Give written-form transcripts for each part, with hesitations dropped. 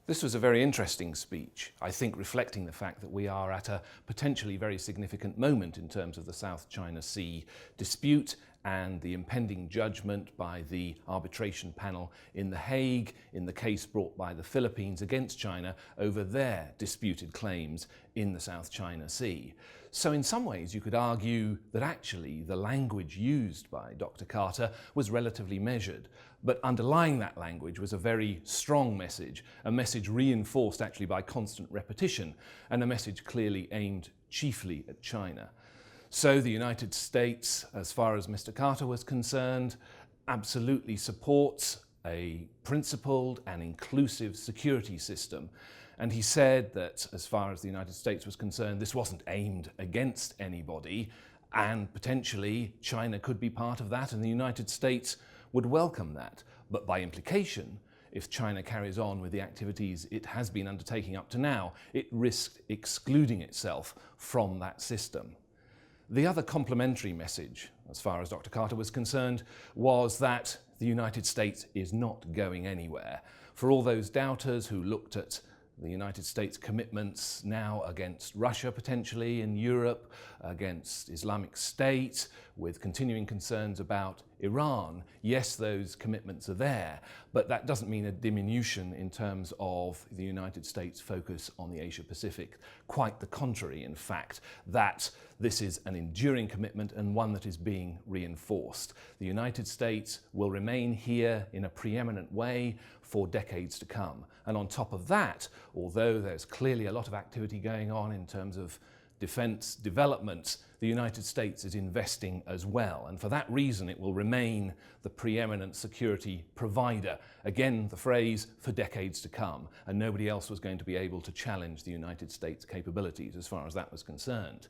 This was a very interesting speech, I think reflecting the fact that we are at a potentially very significant moment in terms of the South China Sea dispute and the impending judgment by the arbitration panel in The Hague in the case brought by the Philippines against China over their disputed claims in the South China Sea. So in some ways you could argue that actually the language used by Dr. Carter was relatively measured, but underlying that language was a very strong message, a message reinforced actually by constant repetition, and a message clearly aimed chiefly at China. So the United States, as far as Mr. Carter was concerned, absolutely supports a principled and inclusive security system. And he said that as far as the United States was concerned, this wasn't aimed against anybody, and potentially China could be part of that and the United States would welcome that. But by implication, if China carries on with the activities it has been undertaking up to now, it risked excluding itself from that system. The other complementary message, as far as Dr. Carter was concerned, was that the United States is not going anywhere. For all those doubters who looked at the United States' commitments now against Russia potentially in Europe, against Islamic State, with continuing concerns about Iran, yes, those commitments are there, but that doesn't mean a diminution in terms of the United States' focus on the Asia-Pacific. Quite the contrary, in fact, that this is an enduring commitment and one that is being reinforced. The United States will remain here in a preeminent way for decades to come. And on top of that, although there's clearly a lot of activity going on in terms of defense development, the United States is investing as well. And for that reason, it will remain the preeminent security provider. Again, the phrase, for decades to come. And nobody else was going to be able to challenge the United States' capabilities as far as that was concerned.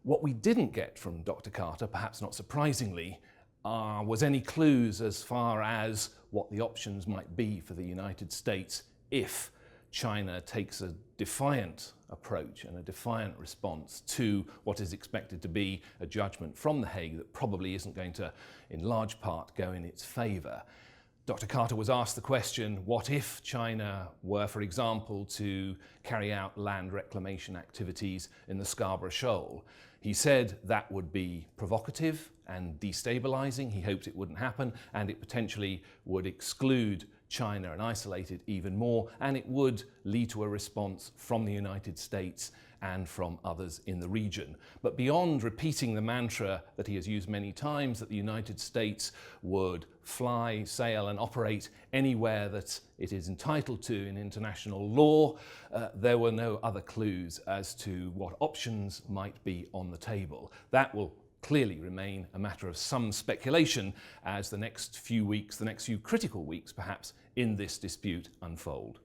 What we didn't get from Dr. Carter, perhaps not surprisingly, was any clues as far as what the options might be for the United States if China takes a defiant approach and a defiant response to what is expected to be a judgment from The Hague that probably isn't going to, in large part, go in its favour. Dr. Carter was asked the question, what if China were, for example, to carry out land reclamation activities in the Scarborough Shoal? He said that would be provocative and destabilising. He hoped it wouldn't happen, and it potentially would exclude China and isolate it even more, and it would lead to a response from the United States and from others in the region. But beyond repeating the mantra that he has used many times, that the United States would fly, sail and operate anywhere that it is entitled to in international law, there were no other clues as to what options might be on the table. That will clearly remain a matter of some speculation as the next few weeks, the next few critical weeks perhaps, in this dispute unfold.